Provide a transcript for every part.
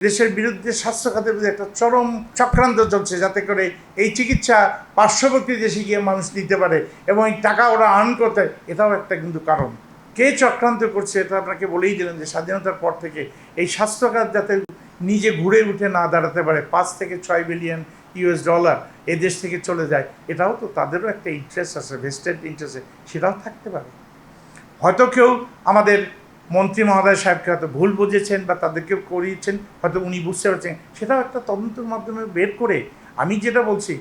দেশের বিরুদ্ধে স্বাস্থ্য খাতের বিরুদ্ধে একটা চরম চক্রান্ত চলছে, যাতে করে এই চিকিৎসা পার্শ্ববর্তী দেশে গিয়ে মানুষ নিতে পারে এবং এই টাকা ওরা আর্ন করতে, এটাও একটা কিন্তু কারণ। কে চক্রান্ত করছে এটা আপনাকে বলেই দিলেন যে স্বাধীনতার পর থেকে এই স্বাস্থ্য খাত যাতে নিজে ঘুরে উঠে না দাঁড়াতে পারে, 5 থেকে 6 বিলিয়ন ইউএস ডলার এ দেশ থেকে চলে যায়, এটাও তো তাদেরও একটা ইন্টারেস্ট আছে, ভেস্টেড ইন্টারেস্ট, সেটাও থাকতে পারে। হয়তো কেউ আমাদের মন্ত্রী মহোদয় সাহেবকে হয়তো ভুল বুঝেছেন বা তাদেরকেও করিয়েছেন, হয়তো উনি বুঝতে পারছেন, সেটাও একটা তদন্তের মাধ্যমে বের করে, আমি যেটা বলছি,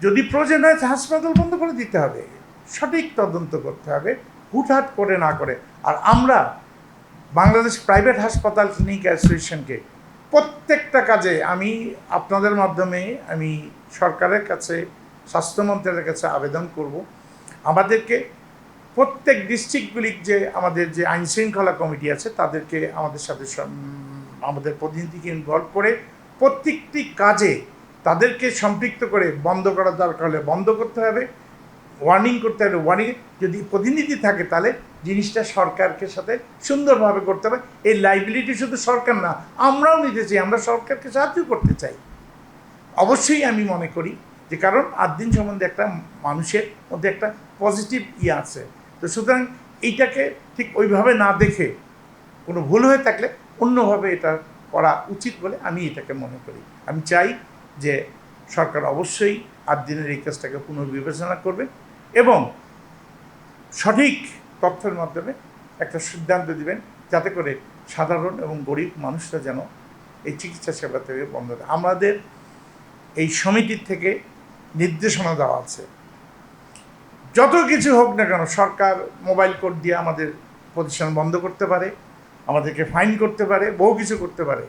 যদি প্রয়োজন হয় হাসপাতাল বন্ধ করে দিতে হবে, সঠিক তদন্ত করতে হবে, হুটহাট করে না করে। আর আমরা বাংলাদেশ প্রাইভেট হাসপাতাল ক্লিনিক অ্যাসোসিয়েশনকে প্রত্যেকটা কাজে আমি আপনাদের মাধ্যমে আমি সরকারের কাছে, স্বাস্থ্যমন্ত্রীর কাছে আবেদন করব, আমাদেরকে প্রত্যেক ডিস্ট্রিক্টগুলির যে আমাদের যে আইনশৃঙ্খলা কমিটি আছে তাদেরকে আমাদের সাথে আমাদের প্রতিনিধিকে ইনভলভ করে প্রত্যেকটি কাজে তাদেরকে সম্পৃক্ত করে বন্ধ করার দরকার হলে বন্ধ করতে হবে, ওয়ার্নিং করতে হবে, ওয়ার্নিং যদি প্রতিনিধি থাকে তাহলে জিনিসটা সরকারকে সাথে সুন্দরভাবে করতে হবে। এই লাইবিলিটি শুধু সরকার না, আমরাও নিতে চাই, আমরা সরকারকে সাহায্য করতে চাই। অবশ্যই আমি মনে করি যে কারণ 8 দিন সম্বন্ধে একটা মানুষের মধ্যে একটা পজিটিভ আছে, তো সুতরাং এইটাকে ঠিক ওইভাবে না দেখে কোনো ভুল হয়ে থাকলে অন্যভাবে এটা করা উচিত বলে আমি এটাকে মনে করি। আমি চাই যে সরকার অবশ্যই 8 দিনের এই কাজটাকে পুনর্বিবেচনা করবে এবং সঠিক তথ্যের মাধ্যমে একটা সিদ্ধান্ত দিবেন, যাতে করে সাধারণ এবং গরিব মানুষরা যেন এই চিকিৎসা সেবা থেকে বন্ধ হয়। আমাদের এই সমিতির থেকে নির্দেশনা দেওয়া আছে, যত কিছু হোক না কেন সরকার মোবাইল কোড দিয়ে আমাদের প্রতিষ্ঠান বন্ধ করতে পারে, আমাদেরকে ফাইন করতে পারে, বহু কিছু করতে পারে,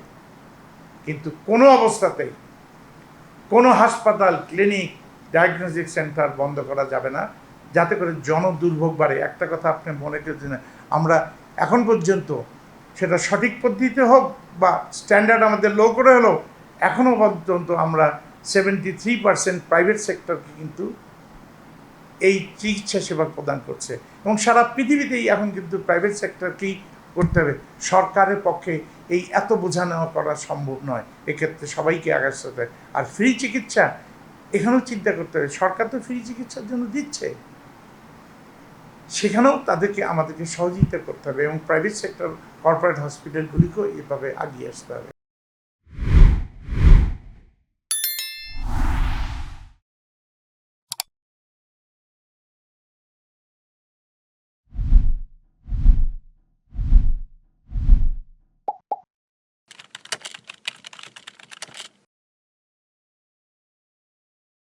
কিন্তু কোনো অবস্থাতেই কোনো হাসপাতাল, ক্লিনিক, ডায়াগনস্টিক সেন্টার বন্ধ করা যাবে না, যাতে করে জনদুর্ভোগ বাড়ে। একটা কথা আপনি মনে করছেন, আমরা এখন পর্যন্ত সেটা সঠিক পদ্ধতিতে হোক বা স্ট্যান্ডার্ড আমাদের লো করে হলো, এখনও পর্যন্ত আমরা 73% প্রাইভেট সেক্টরকে কিন্তু এই চিকিৎসা সেবা প্রদান করছে এবং সারা পৃথিবীতেই এখন কিন্তু প্রাইভেট সেক্টরকেই করতে হবে। সরকারের পক্ষে এই এত বোঝা নেওয়া করা সম্ভব নয়, এক্ষেত্রে সবাইকে আগাতে হবে। আর ফ্রি চিকিৎসা এখানেও চিন্তা করতে হবে, সরকার তো ফ্রি চিকিৎসার জন্য দিচ্ছে, সেখানেও তাদেরকে আমাদেরকে সহযোগিতা করতে হবে এবং প্রাইভেট সেক্টর কর্পোরেট হসপিটালগুলিকেও এভাবে আগিয়ে আসতে হবে।